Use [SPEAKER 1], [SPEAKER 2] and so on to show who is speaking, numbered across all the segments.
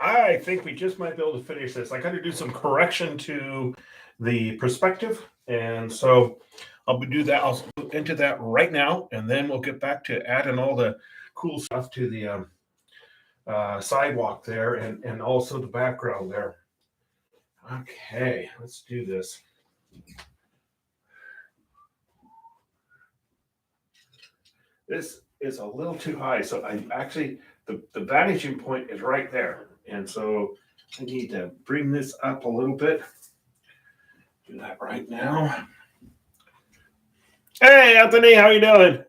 [SPEAKER 1] I think we just might be able to finish this. I got to do some correction to the perspective, and so I'll do that. I'll into that right now, and then we'll get back to adding all the cool stuff to the sidewalk there, and also the background there. Okay, let's do this. This is a little too high, so I actually the vanishing point is right there, and so I need to bring this up a little bit. Do that right now. Hey, Anthony, how you doing?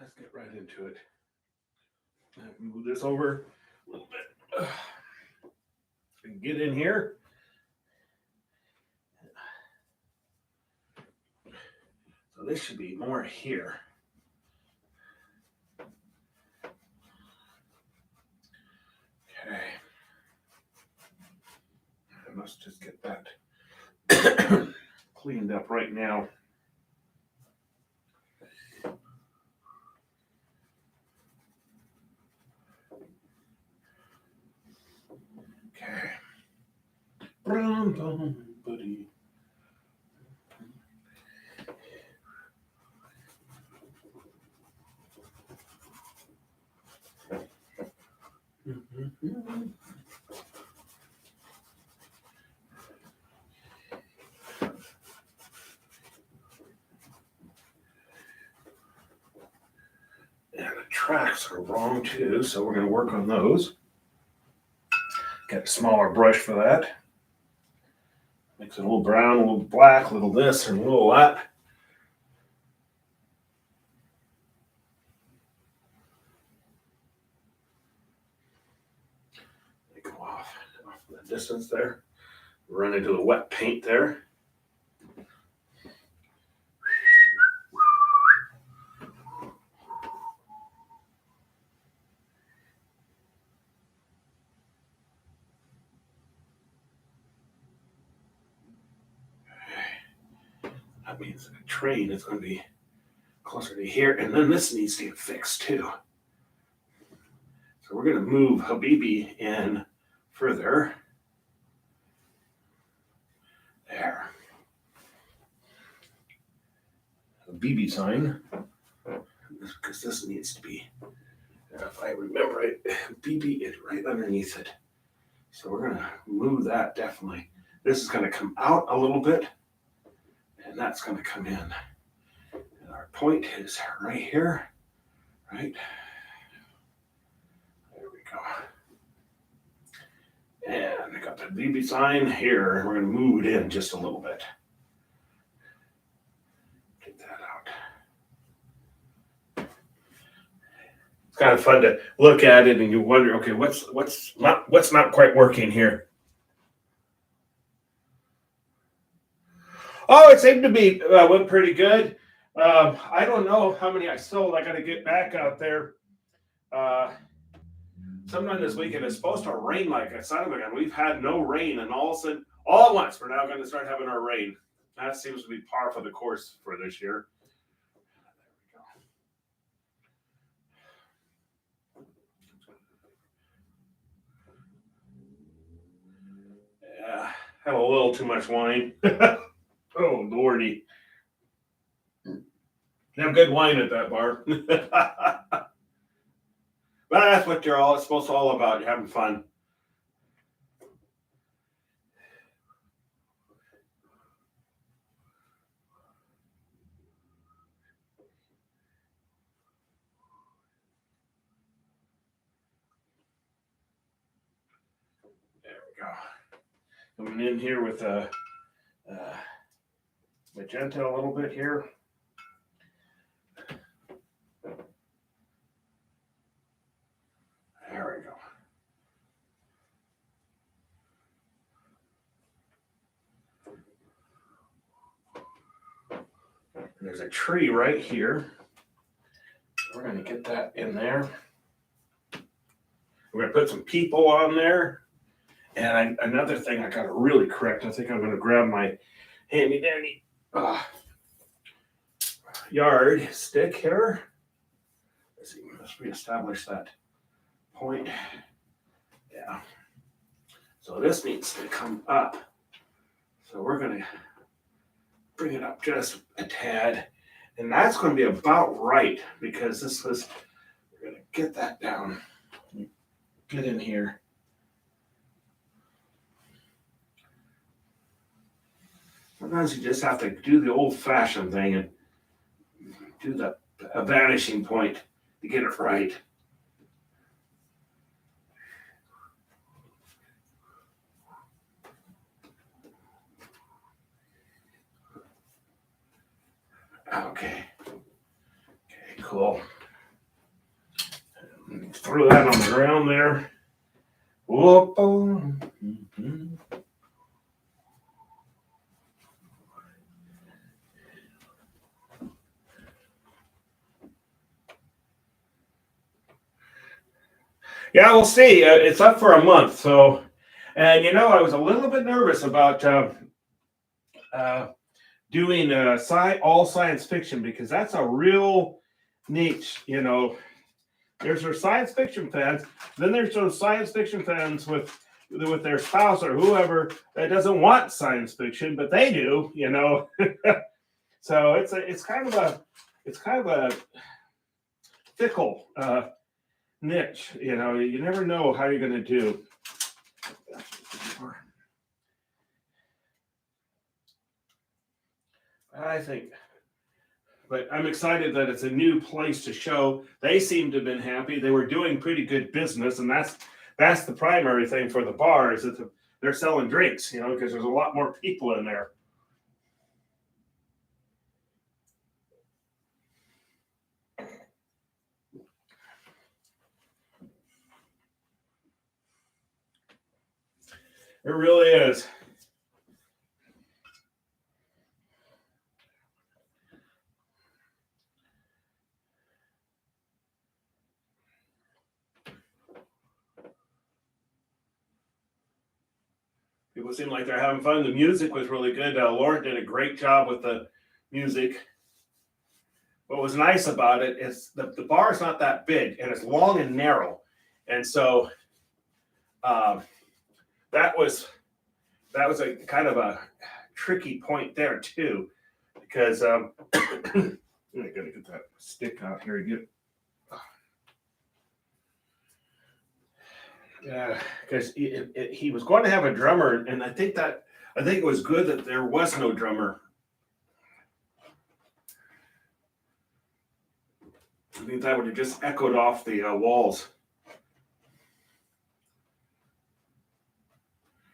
[SPEAKER 1] Let's get right into it. Move this over a little bit. Get in here. So this should be more here. Okay. I must just get that cleaned up right now. Okay. Buddy. Mm-hmm. And the tracks are wrong too, so we're going to work on those. Get a smaller brush for that. Makes it a little brown, a little black, a little this, and a little that. They go off the distance there. Run into the wet paint there. That means the train is going to be closer to here, and then this needs to get fixed too. So we're going to move Habibi in further. There. Habibi sign. Because this needs to be, if I remember it, Habibi is right underneath it. So we're going to move that definitely. This is going to come out a little bit, and that's going to come in. And our point is right here, right? There we go. And I got the BB sign here, and we're going to move it in just a little bit. Get that out. It's kind of fun to look at it, and you wonder, okay, what's not quite working here? Oh, it seemed to be went pretty good. I don't know how many I sold. I got to get back out there. Sometime this weekend. It's supposed to rain like a son of a gun. We've had no rain, and all of a sudden, all at once, we're now going to start having our rain. That seems to be par for the course for this year. Yeah, had a little too much wine. Oh, lordy. They have good wine at that bar. But that's what you're all supposed to all about. You're having fun. There we go. Coming in here with a magenta a little bit here. There we go. And there's a tree right here. We're going to get that in there. We're going to put some people on there. And another thing I got to really correct. I think I'm going to grab my handy dandy yard stick here. Let's see, let's reestablish that point. Yeah. So this needs to come up. So we're going to bring it up just a tad. And that's going to be about right because this was, we're going to get that down. Get in here. Sometimes you just have to do the old-fashioned thing and do a vanishing point to get it right. Okay. Okay, cool. Throw that on the ground there. Whoop. Mm-hmm. Yeah, we'll see. It's up for a month, so, and I was a little bit nervous about doing all science fiction because that's a real niche. There's our science fiction fans. Then there's those science fiction fans with their spouse or whoever that doesn't want science fiction, but they do. So it's kind of a fickle niche. You never know how you're going to do. I think, but I'm excited that it's a new place to show. They seem to have been happy. They were doing pretty good business, and that's the primary thing for the bar is that they're selling drinks, because there's a lot more people in there. It really is. People seem like they're having fun. The music was really good. Lauren did a great job with the music. What was nice about it is the bar is not that big and it's long and narrow. And so that was a kind of a tricky point there too, because I gotta get that stick out here again. Yeah, because he was going to have a drummer, and I think it was good that there was no drummer. I think that would have just echoed off the walls.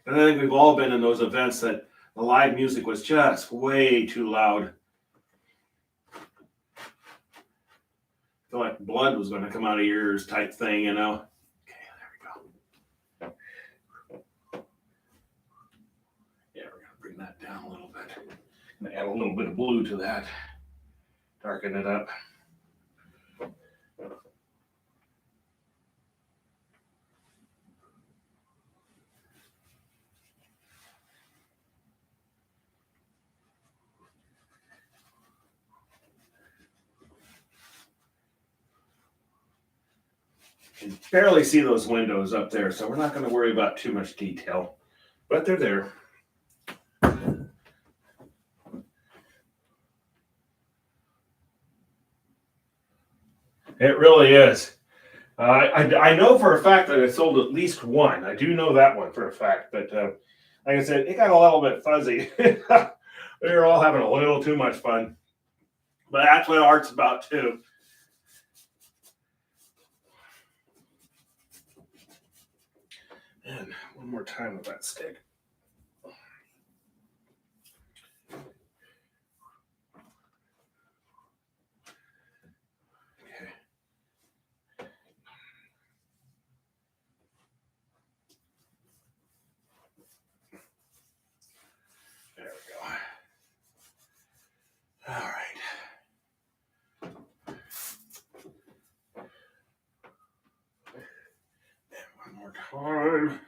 [SPEAKER 1] And I think we've all been in those events that the live music was just way too loud. I feel like blood was going to come out of your ears type thing. Okay, there we go. Yeah, we're going to bring that down a little bit. I'm going to add a little bit of blue to that. Darken it up. You can barely see those windows up there, so we're not going to worry about too much detail, but they're there. It really is. I know for a fact that I sold at least one. I do know that one for a fact, but like I said, it got a little bit fuzzy. We were all having a little too much fun, but that's what art's about too. And one more time with that stick. Okay. There we go. All right. And one more time.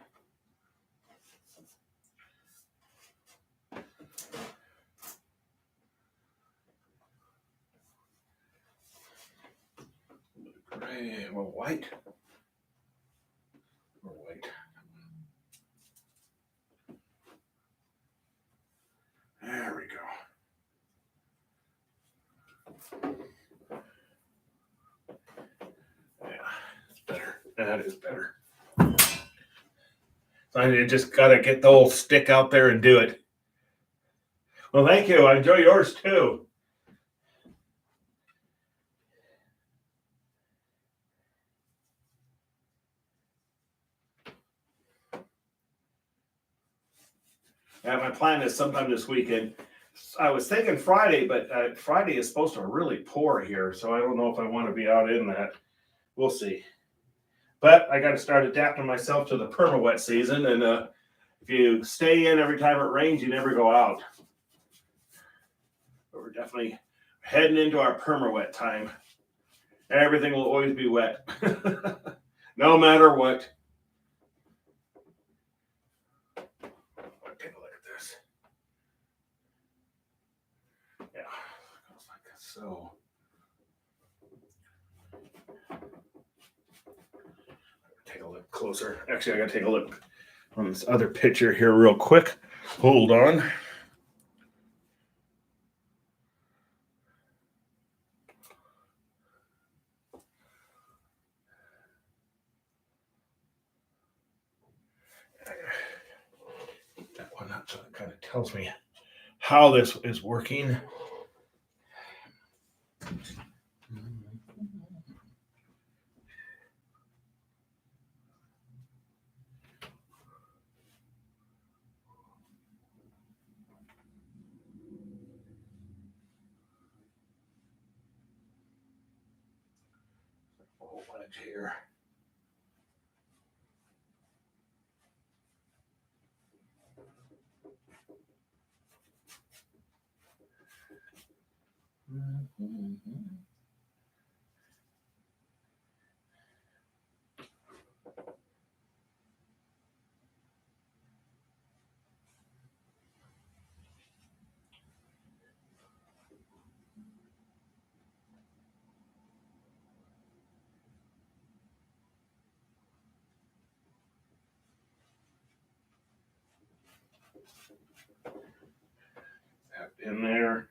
[SPEAKER 1] Well, white. Or white. There we go. Yeah, it's better. That is better. So I just got to get the old stick out there and do it. Well, thank you. I enjoy yours too. Yeah, my plan is sometime this weekend. I was thinking Friday, but Friday is supposed to really pour here, so I don't know if I want to be out in that. We'll see. But I got to start adapting myself to the perma wet season, and if you stay in every time it rains, you never go out. But we're definitely heading into our perma wet time. Everything will always be wet, no matter what. Take a look at this. Yeah, goes like so. Take a look closer. Actually, I gotta take a look on this other picture here real quick. Hold on. That one up so it kind of tells me how this is working. A whole bunch here. That in there.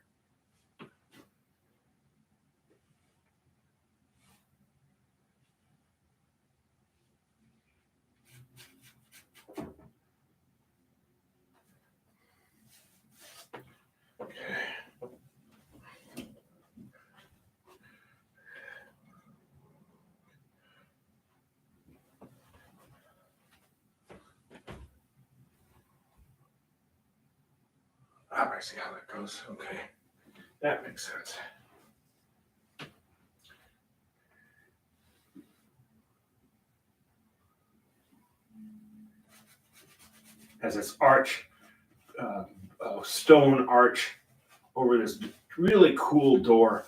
[SPEAKER 1] I see how that goes. Okay, that makes sense. Has this arch, stone arch over this really cool door.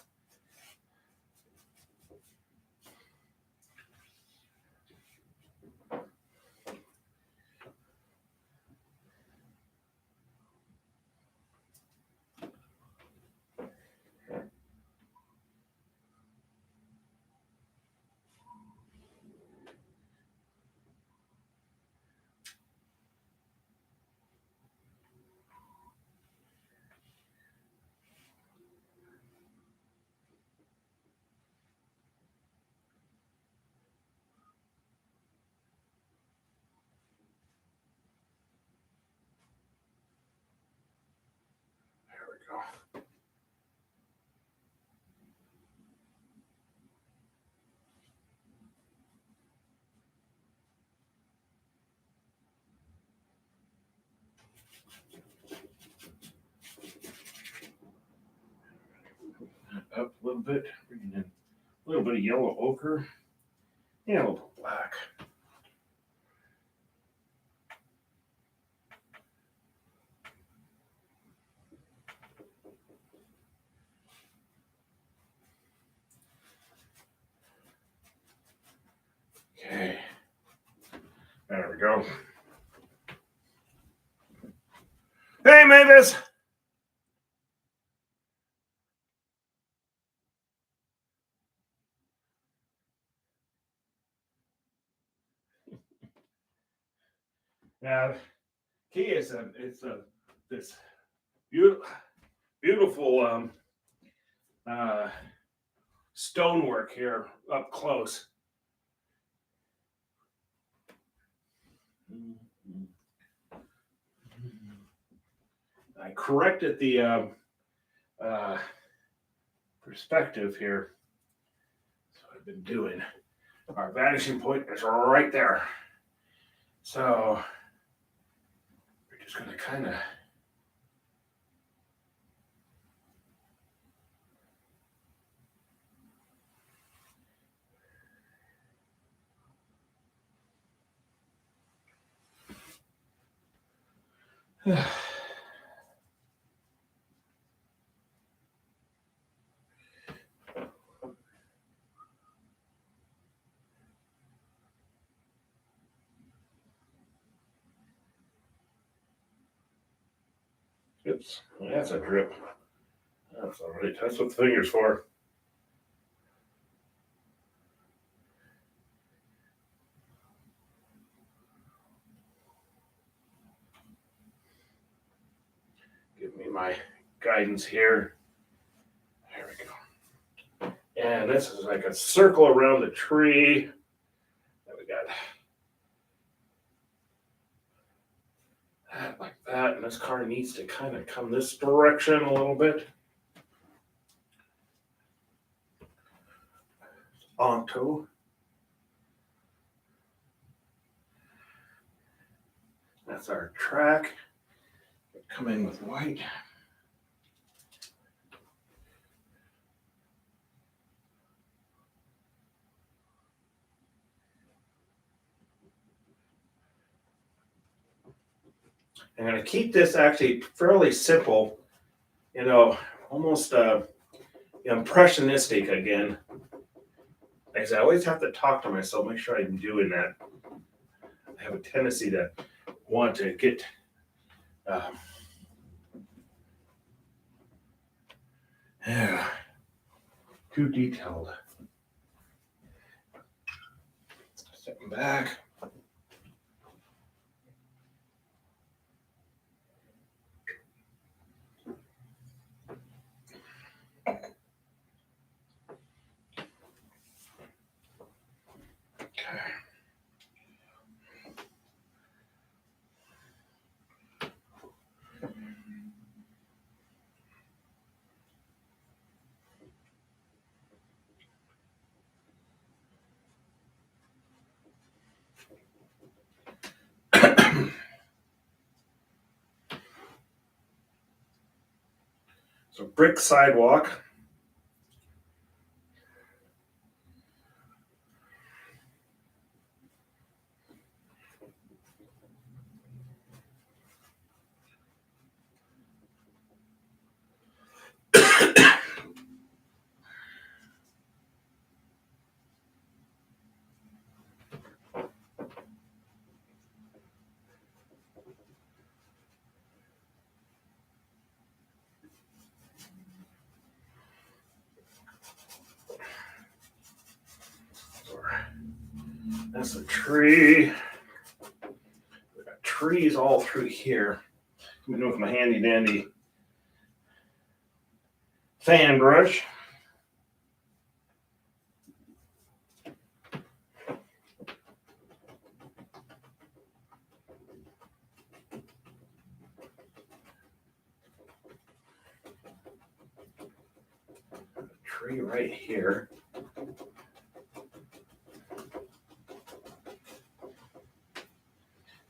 [SPEAKER 1] There we go. Up a little bit, bringing in a little bit of yellow ochre and a little black. Okay, there we go. Hey, Mavis! Now, key is this beautiful, beautiful uh, stonework here up close. I corrected the uh, perspective here. That's what I've been doing. Our vanishing point is right there. So we're just going to kind of oops, that's a drip. That's all right. That's what the finger's for. Give me my guidance here. There we go. And this is like a circle around the tree. There we got that like that. And this car needs to kind of come this direction a little bit. Onto. That's our track. Come in with white. I'm going to keep this actually fairly simple, almost impressionistic again. Like I said, I always have to talk to myself, make sure I'm doing that. I have a tendency to want to get too detailed. Stepping back. Okay. So brick sidewalk. That's a tree. We got trees all through here. I'm doing with my handy dandy fan brush. Tree right here.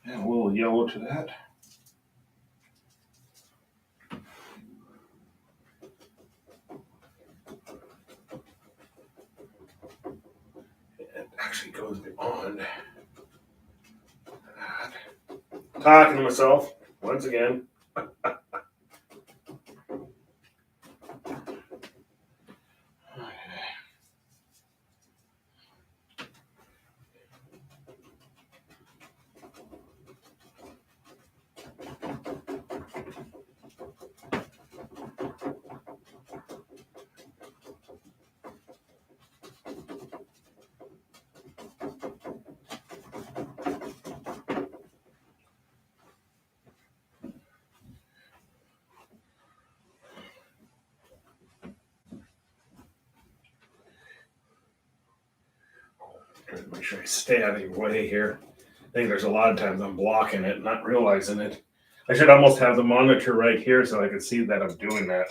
[SPEAKER 1] And a little yellow to that. It actually goes beyond that. Talking to myself once again. Make sure I stay out of your way here. I think there's a lot of times I'm blocking it, not realizing it. I should almost have the monitor right here so I can see that I'm doing that.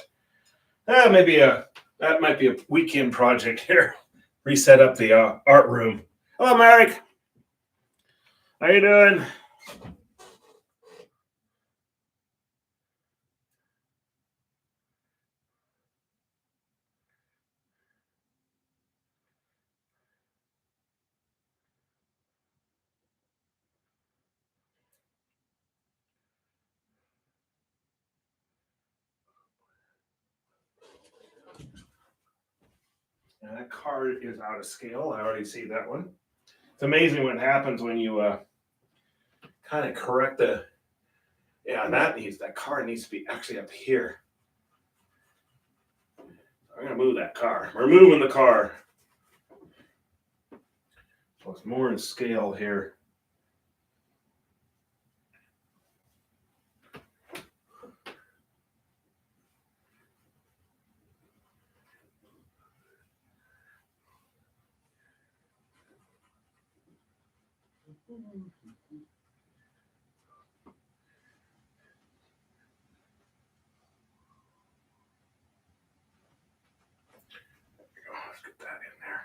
[SPEAKER 1] That might be a weekend project here. Reset up the art room. Hello, Marek. How you doing? And that card is out of scale. I already see that one. It's amazing what happens when you kind of correct the. Yeah, and that card needs to be actually up here. I'm gonna move that car. We're moving the car. So it's more in scale here. Let's get that in there.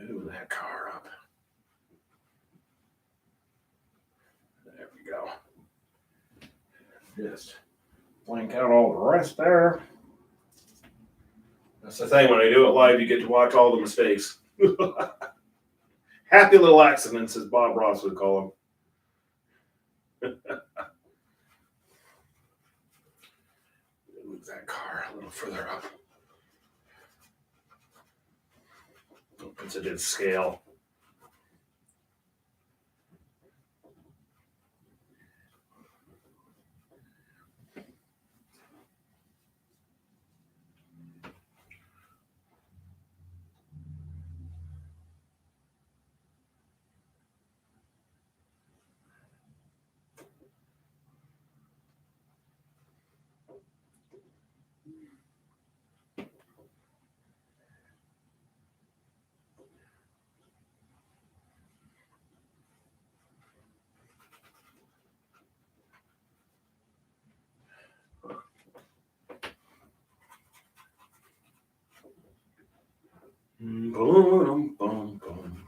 [SPEAKER 1] Move that car up. There we go. Just blank out all the rest there. That's the thing, when I do it live, you get to watch all the mistakes. Happy little accidents, as Bob Ross would call them. Move that car a little further up. Puts it in scale. Boom, boom, boom.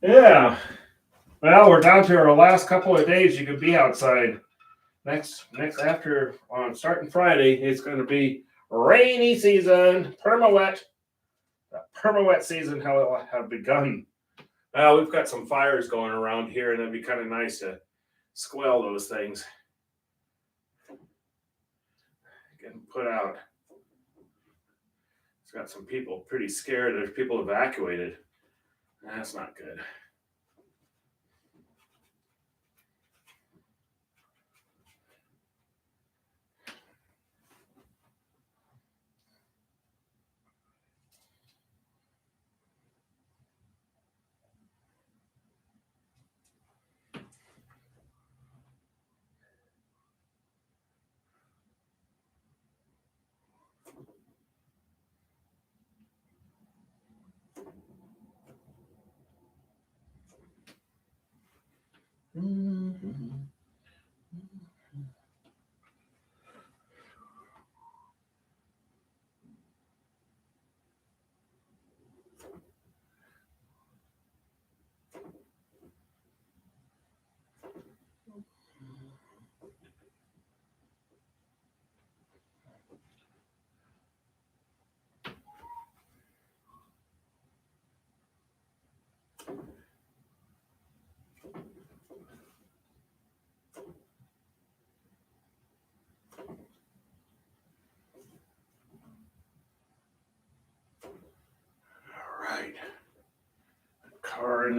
[SPEAKER 1] Yeah. Well, we're down to our last couple of days. You could be outside. Next after on starting Friday, it's going to be rainy season, perma wet. The perma wet season have begun. We've got some fires going around here, and it'd be kind of nice to squell those things. Getting put out. It's got some people pretty scared. There's people evacuated. That's not good. Mm-hmm.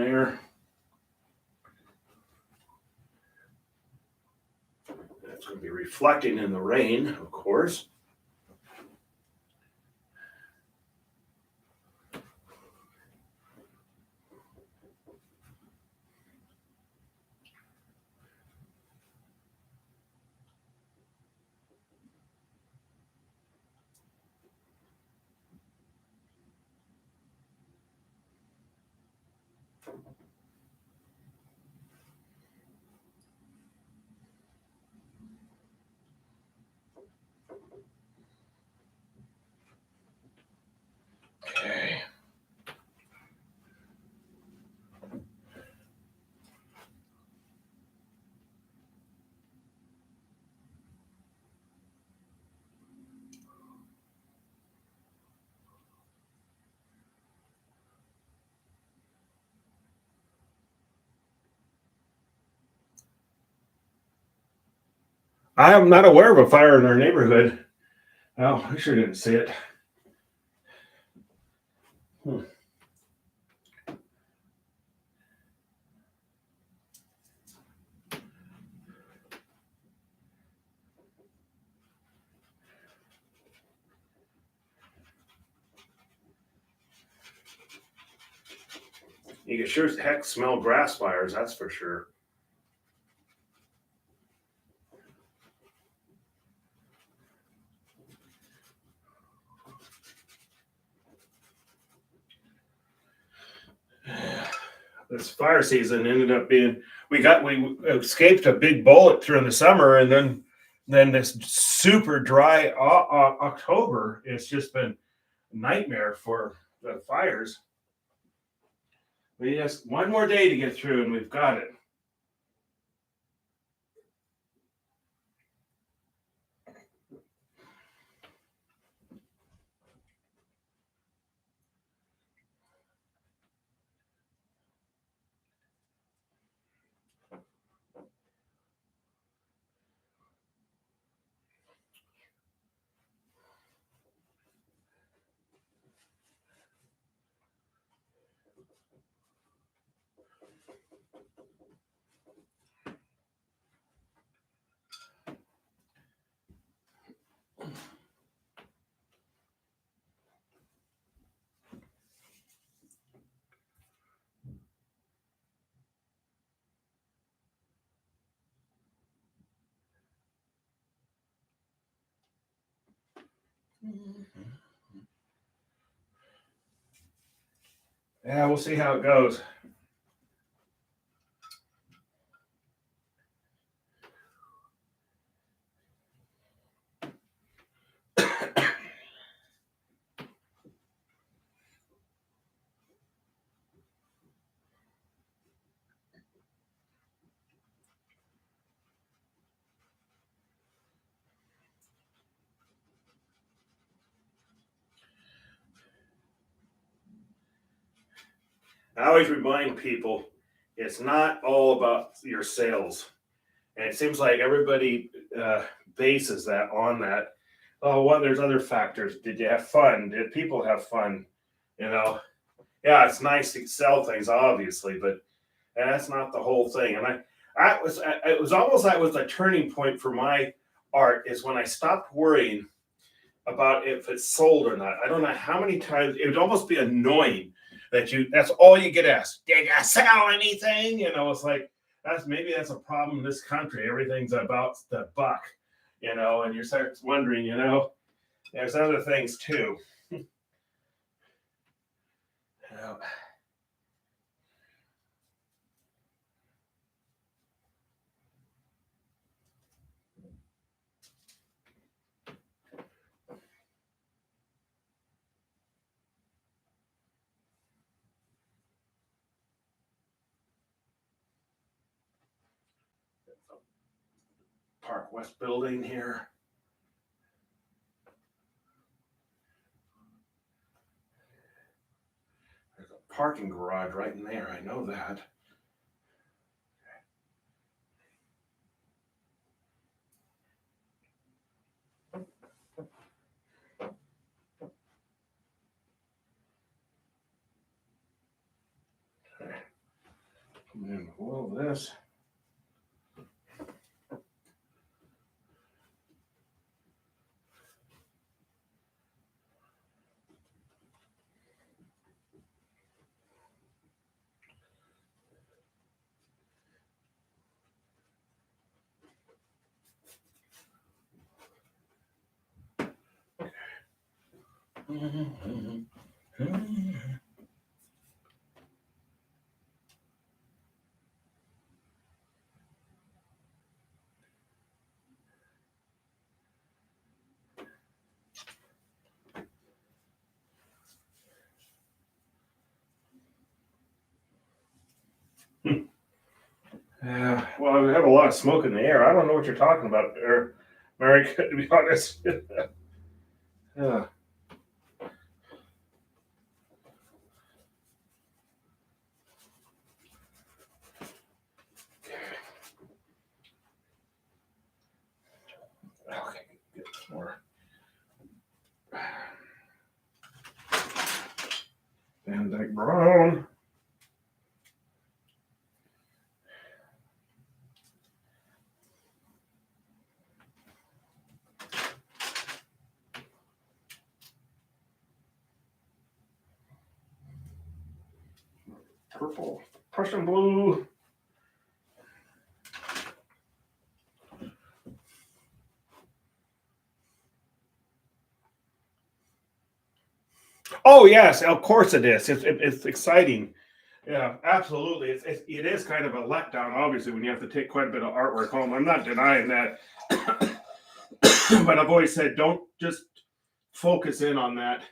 [SPEAKER 1] there. That's going to be reflecting in the rain, of course. Okay. I am not aware of a fire in our neighborhood. Oh, I sure didn't see it. You can sure as heck smell grass fires, that's for sure. This fire season ended up being we escaped a big bullet through in the summer, and then this super dry October. It's just been a nightmare for the fires. We just one more day to get through, and we've got it. Yeah, we'll see how it goes. I always remind people it's not all about your sales. And it seems like everybody bases that on that. Oh, well, there's other factors. Did you have fun? Did people have fun? You know, yeah, it's nice to sell things, obviously, but that's not the whole thing. And it was almost like was a turning point for my art is when I stopped worrying about if it's sold or not. I don't know how many times it would almost be annoying that's all you get asked. Did you sell anything? You know, it's like that's a problem in this country. Everything's about the buck, you know, and you start wondering, you know, there's other things too. Yeah. Park West building here. There's a parking garage right in there. I know that. of this. Well, we have a lot of smoke in the air. I don't know what you're talking about there, Mary, to be honest. Yeah. Okay, get more. Van Dyke Brown. Purple. Prussian blue. Oh yes, of course it is. It's exciting. Yeah, absolutely. It is kind of a letdown, obviously, when you have to take quite a bit of artwork home. I'm not denying that, but I've always said don't just focus in on that.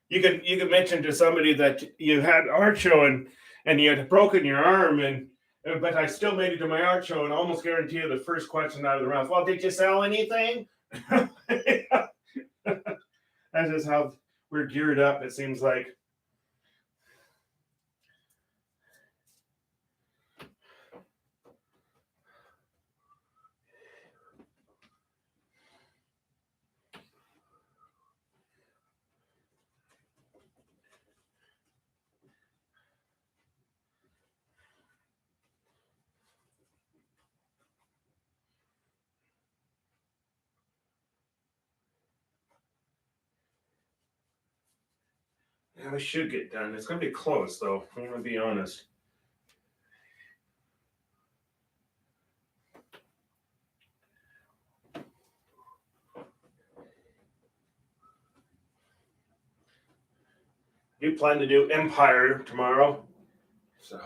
[SPEAKER 1] You can mention to somebody that you had art show and you had broken your arm and but I still made it to my art show and I almost guarantee you the first question out of the mouth. Well, did you sell anything? That's just how we're geared up. It seems like. Yeah, we should get done. It's gonna be close though. I'm gonna be honest. You plan to do Empire tomorrow, so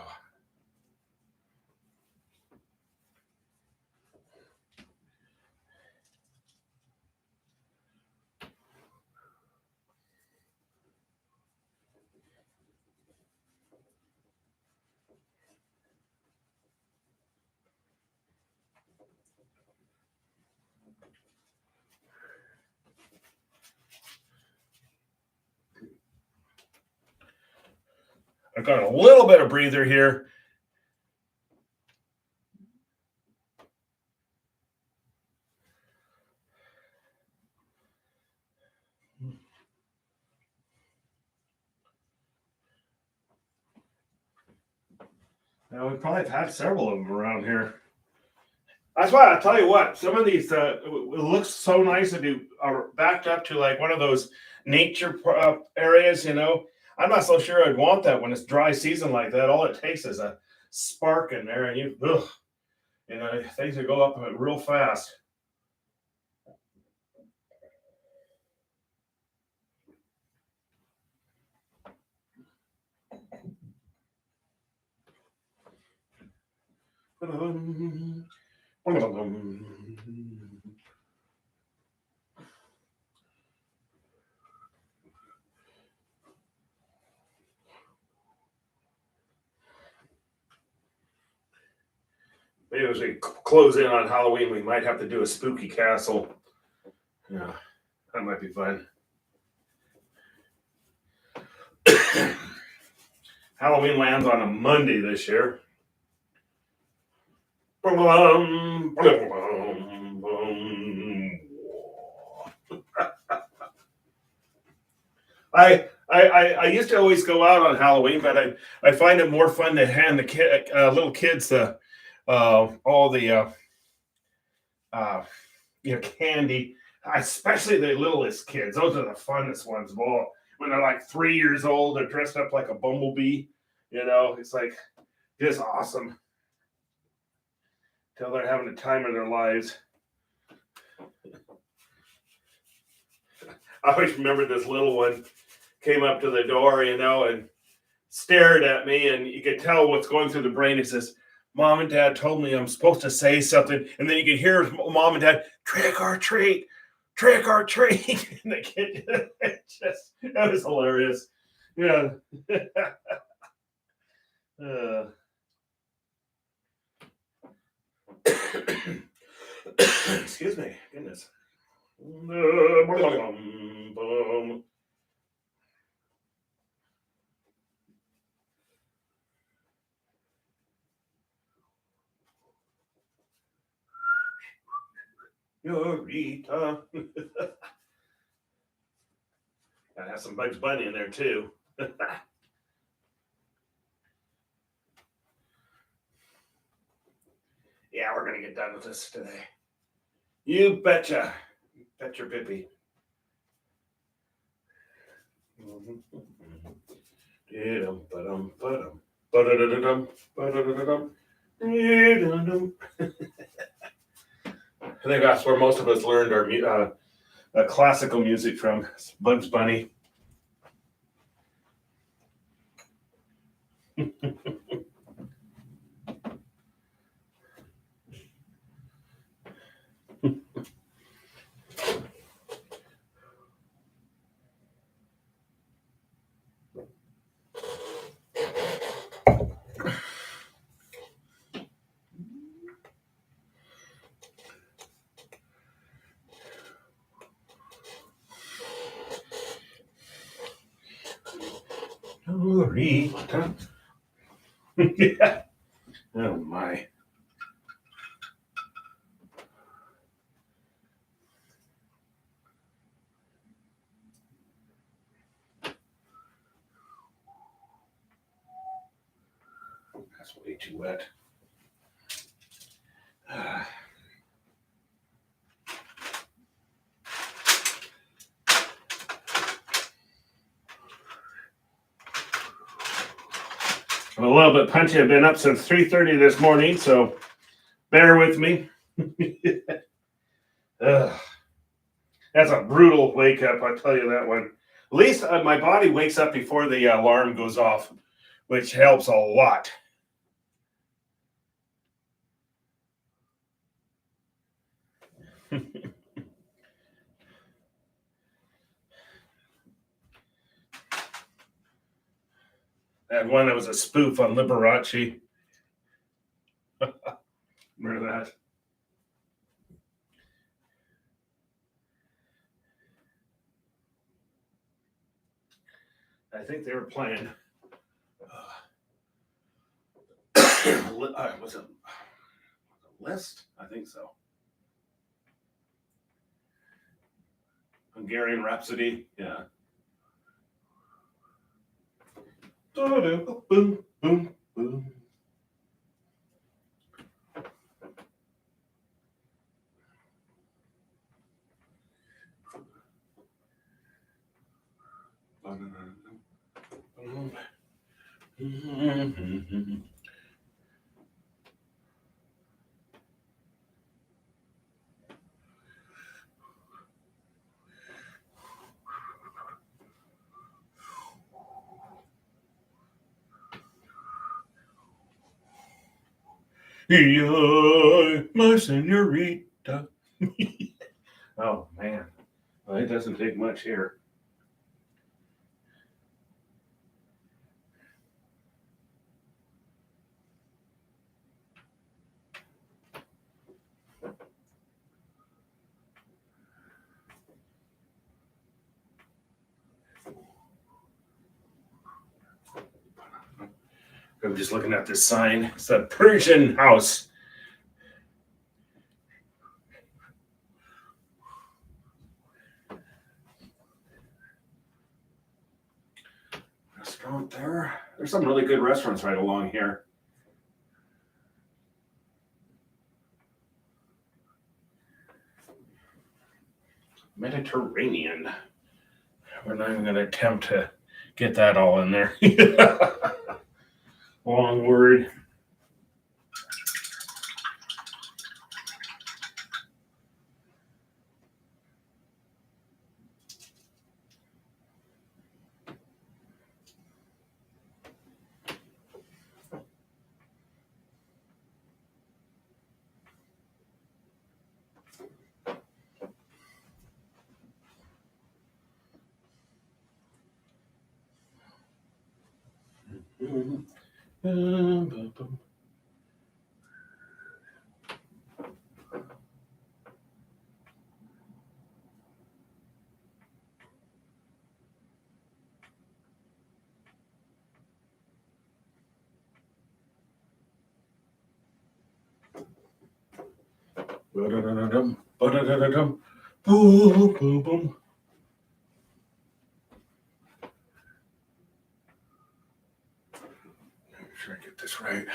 [SPEAKER 1] I've got a little bit of breather here. Now, we probably have had several of them around here. That's why I tell you what, some of these it looks so nice if you are backed up to like one of those nature areas. I'm not so sure I'd want that when it's dry season like that. All it takes is a spark in there, and things will go up real fast. Maybe as we close in on Halloween, we might have to do a spooky castle. Yeah, that might be fun. Halloween lands on a Monday this year. I I used to always go out on Halloween, but I find it more fun to hand the little kids the all the uh, candy, especially the littlest kids. Those are the funnest ones of all. When they're like 3 years old, they're dressed up like a bumblebee. It's like just awesome. Till they're having the time of their lives. I always remember this little one came up to the door, and stared at me, and you could tell what's going through the brain. It says, "Mom and Dad told me I'm supposed to say something," and then you could hear Mom and Dad, "Trick or treat, trick or treat." And the kid, that was hilarious. Yeah. Excuse me, goodness. Eureka. Gotta have some Bugs Bunny in there too. Yeah, we're gonna get done with this today. You betcha. Bet your bippy. I think that's where most of us learned our classical music from. Bugs Bunny. Eureka. Yeah. Oh my. That's way too wet. I'm a little bit punchy. I've been up since 3:30 this morning, so bear with me. That's a brutal wake up, I tell you that one. At least my body wakes up before the alarm goes off, which helps a lot. That one that was a spoof on Liberace. Remember that? I think they were playing. Was it List? I think so. Hungarian Rhapsody. Yeah. Boom, boom, boom. My senorita. Oh man, well, it doesn't take much here. I'm just looking at this sign. It's a Persian house. out there. There's some really good restaurants right along here. Mediterranean. We're not even going to attempt to get that all in there. Long word. Ba-da-da-da-dum, ba-da-da-da-dum, boom, boom, boom. Make sure I get this right.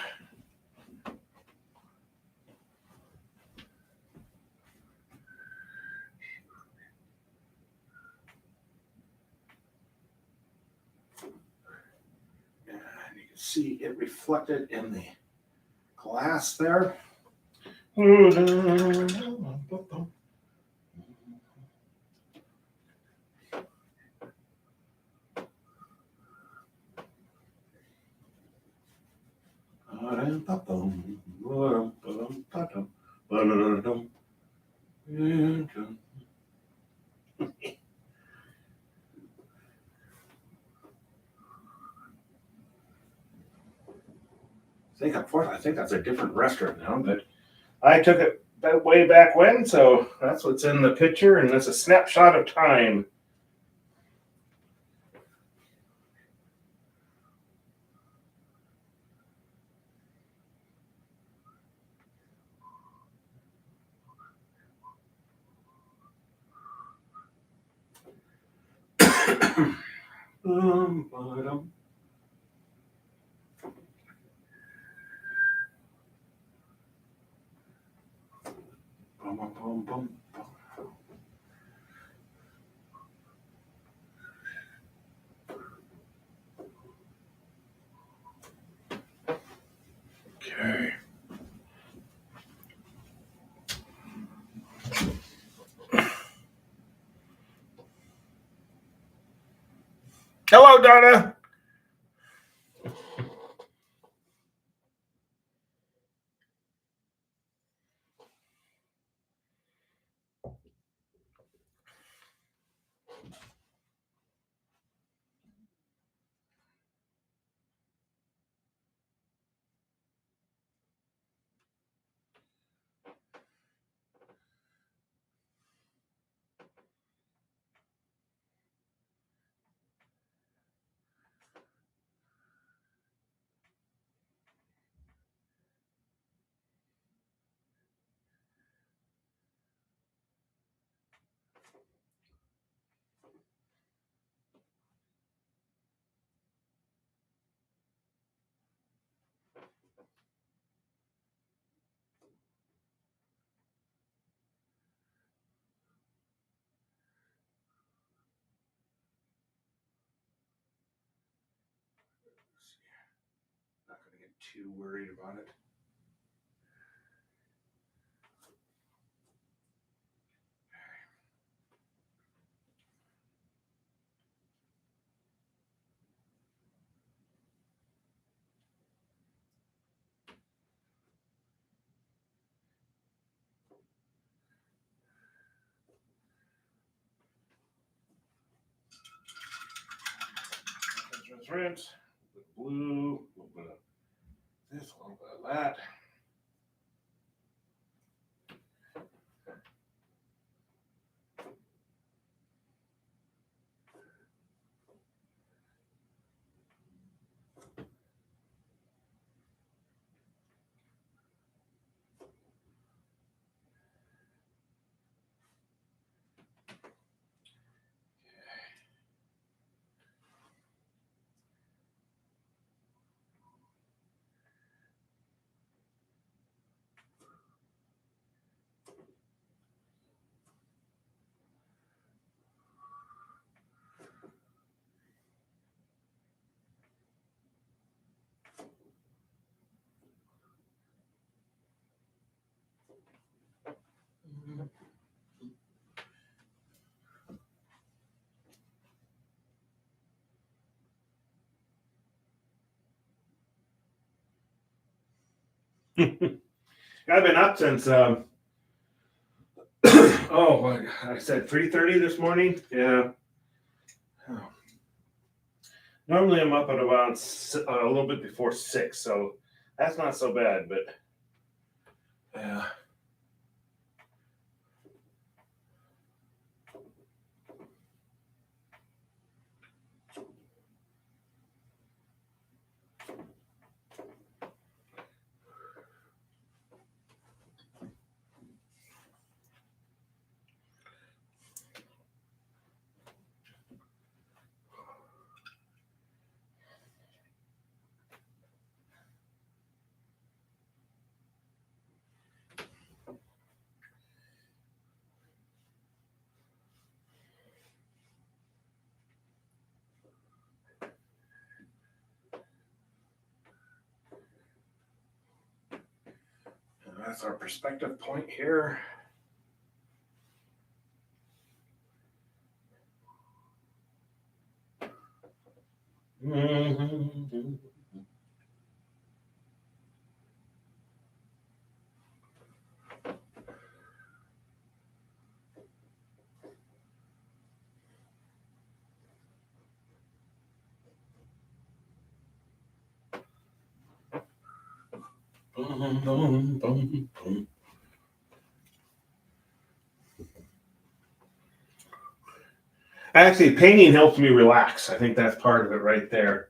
[SPEAKER 1] And you can see it reflected in the glass there. I think that's a different restaurant now, but I took it way back when, so that's what's in the picture, and that's a snapshot of time. Ba-dum. Bum, bum, bum, bum, bum. Okay. Hello, Donna. Not going to get too worried about it. Just rinse. A little bit of blue, a little bit of this, a little bit of that. I've been up since I said 3:30 this morning. Yeah. Oh. Normally I'm up at about a little bit before 6, so that's not so bad. But yeah. That's our perspective point here. Mm-hmm. Actually, painting helps me relax. I think that's part of it right there.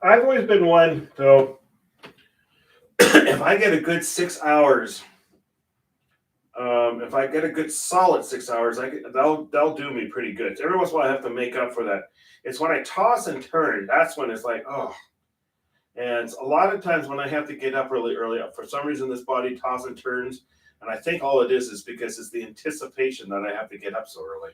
[SPEAKER 1] I've always been one, so if I get a good 6 hours, if I get a good solid 6 hours, they'll do me pretty good. Every once in a while, I have to make up for that. It's when I toss and turn that's when it's like, oh. And a lot of times when I have to get up really early, for some reason this body tosses and turns, and I think all it is because it's the anticipation that I have to get up so early.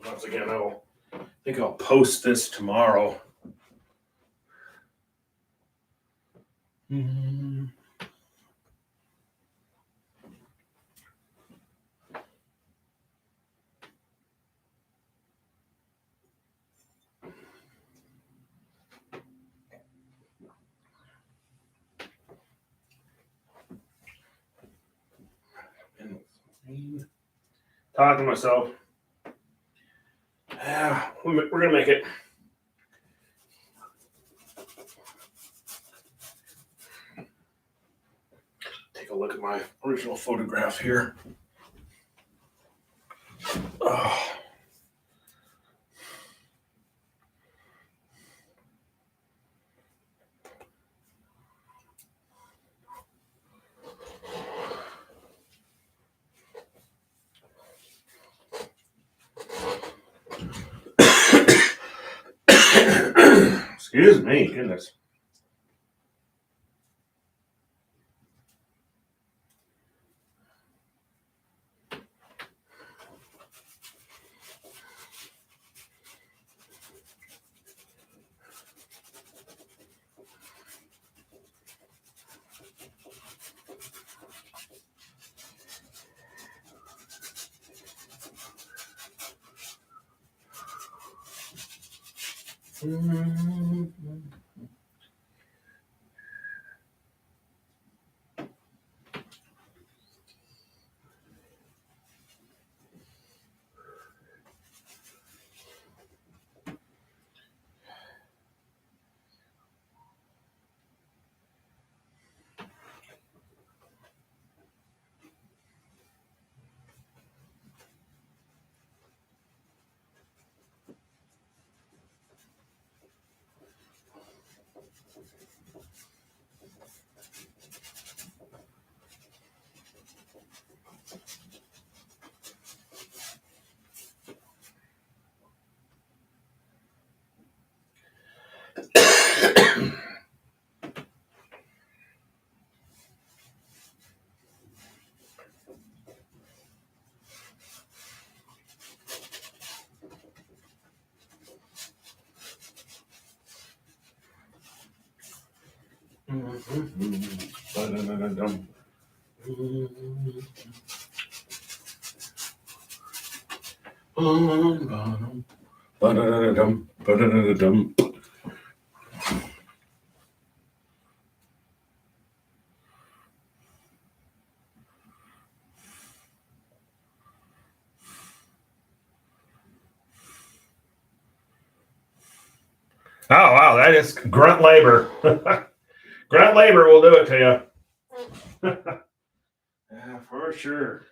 [SPEAKER 1] Once again, I think I'll post this tomorrow. Mm-hmm. Talking to myself. Yeah, we're gonna make it. Take a look at my original photograph here. Oh. Excuse me. me, goodness. Ba-da-da-da-dum. Ba-da-da-da-dum. Ba-da-da-da-dum. Oh, wow, that is grunt labor. Grunt labor will do it to you. Yeah, for sure.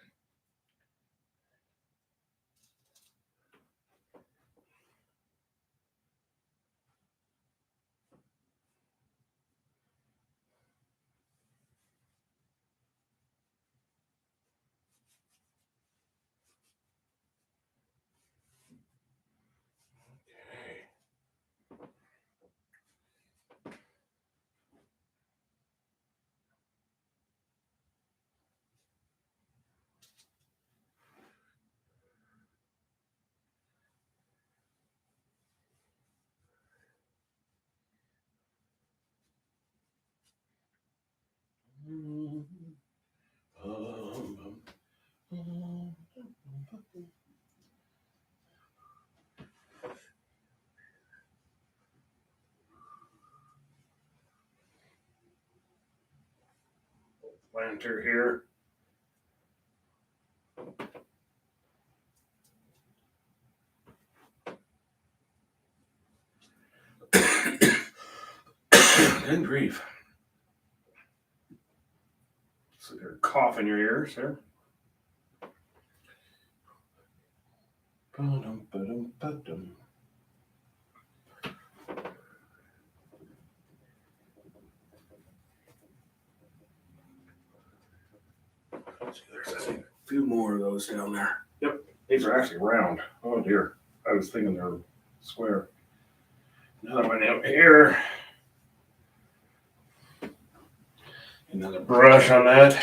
[SPEAKER 1] Planter here. Good grief. So you're coughing your ears here. Ba-dum-ba-dum-ba-dum. See, there's a few more of those down there. Yep, these are actually round. Oh dear, I was thinking they're square. Another one out here. Another brush on that.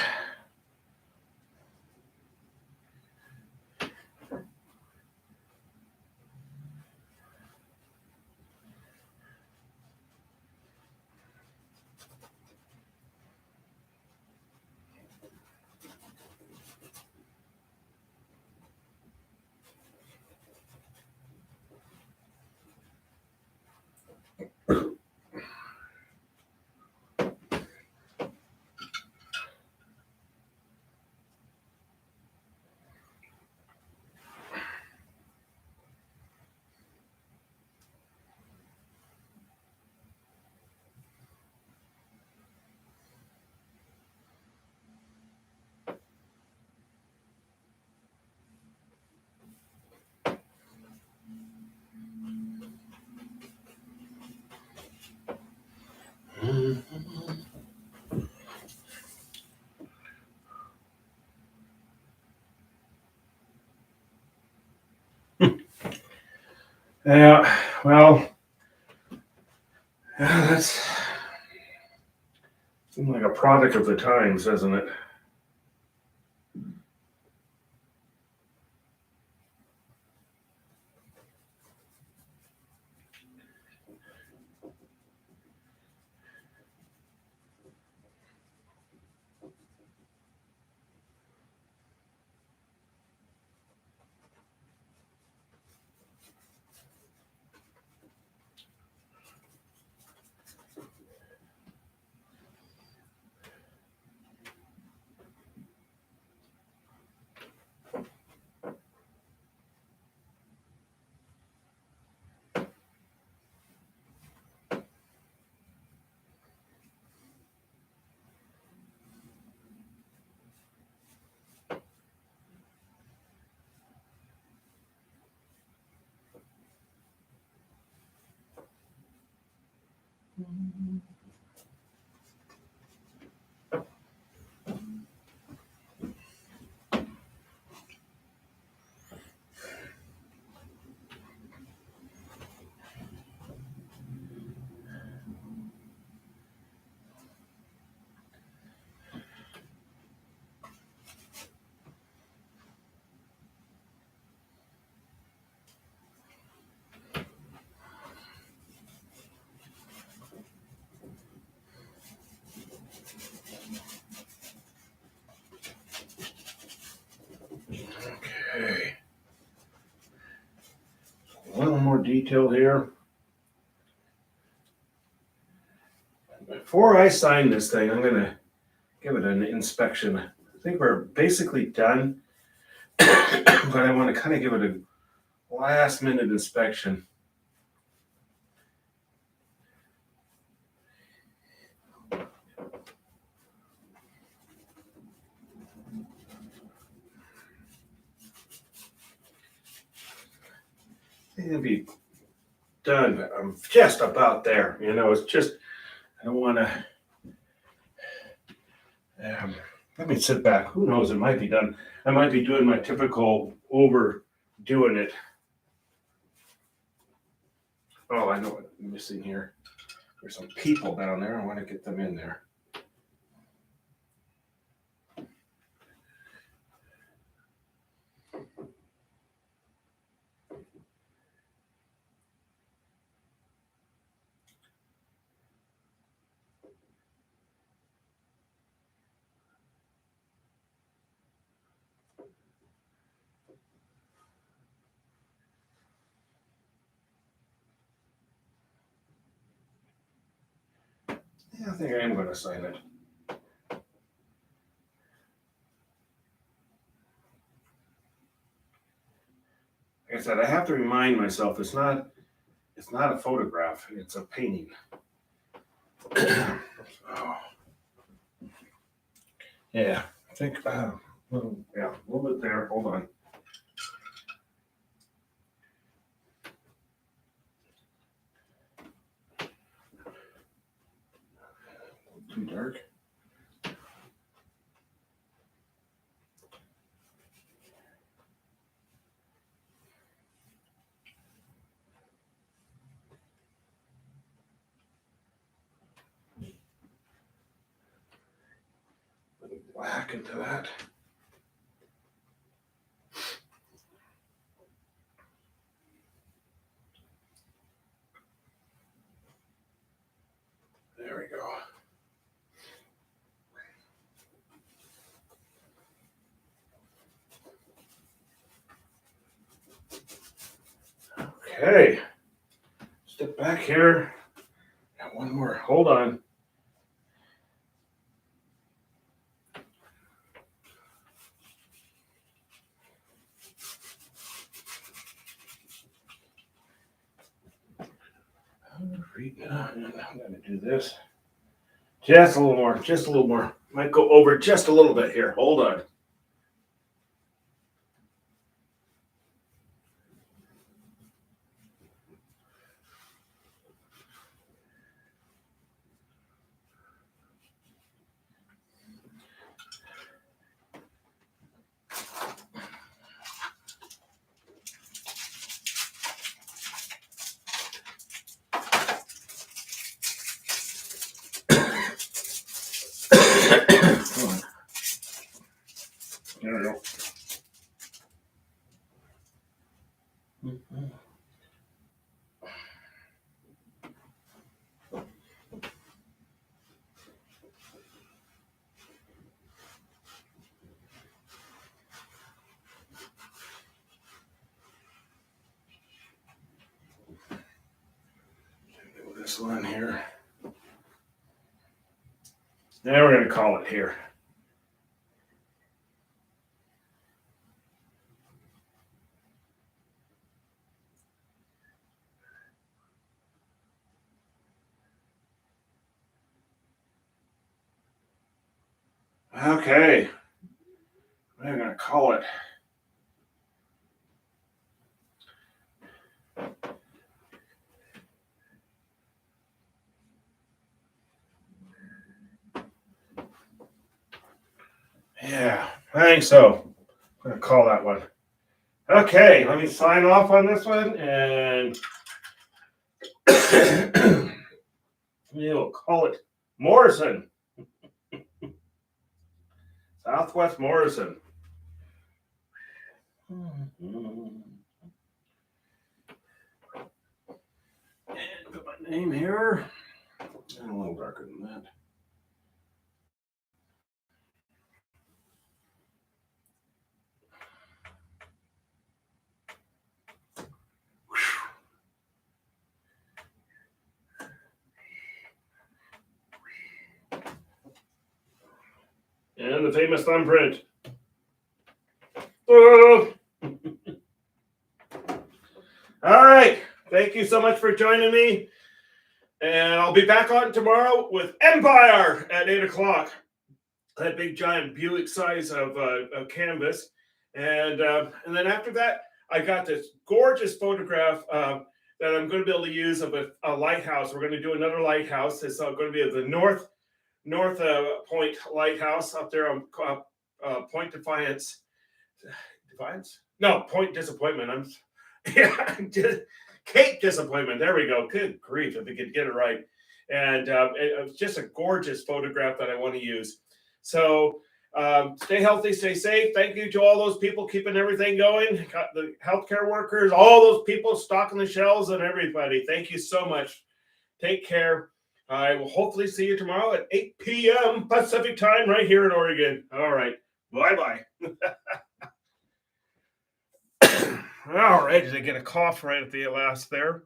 [SPEAKER 1] Yeah, well, Yeah, that's like a product of the times, doesn't it? Okay. A little more detail here. Before I sign this thing, I'm gonna give it an inspection. I think we're basically done, but I want to kind of give it a last minute inspection. It'll be done. I'm just about there. It's just I don't want to. Let me sit back. Who knows? It might be done. I might be doing my typical overdoing it. Oh, I know what I'm missing here. There's some people down there. I want to get them in there. Yeah, I think I am going to sign it. Like I said, I have to remind myself it's not a photograph. It's a painting. Oh, yeah, I think. Yeah, a little bit there. Hold on. Too dark. Black into that. There we go. Okay. Step back here. Got one more. Hold on. I'm going to do this. Just a little more. Just a little more. Might go over just a little bit here. Hold on. this one here. Now we're going to call it here. Okay. We're going to call it. Yeah, I think so. I'm going to call that one. Okay, let me sign off on this one and we'll call it Morrison. Southwest Morrison. And put my name here. And a little darker than that. And the famous thumbprint. Oh. All right. Thank you so much for joining me. And I'll be back on tomorrow with Empire at 8 o'clock. That big giant Buick size of canvas. And then after that, I got this gorgeous photograph that I'm going to be able to use of a lighthouse. We're going to do another lighthouse. It's going to be at the North Point Lighthouse up there on Point Defiance. Defiance? No, Point Disappointment. Cape Disappointment. There we go. Good grief, if we could get it right. And it's just a gorgeous photograph that I want to use. So stay healthy, stay safe. Thank you to all those people keeping everything going. Got the healthcare workers, all those people stocking the shelves, and everybody. Thank you so much. Take care. I will hopefully see you tomorrow at 8 p.m. Pacific time right here in Oregon. All right. Bye-bye. All right. Did I get a cough right at the last there?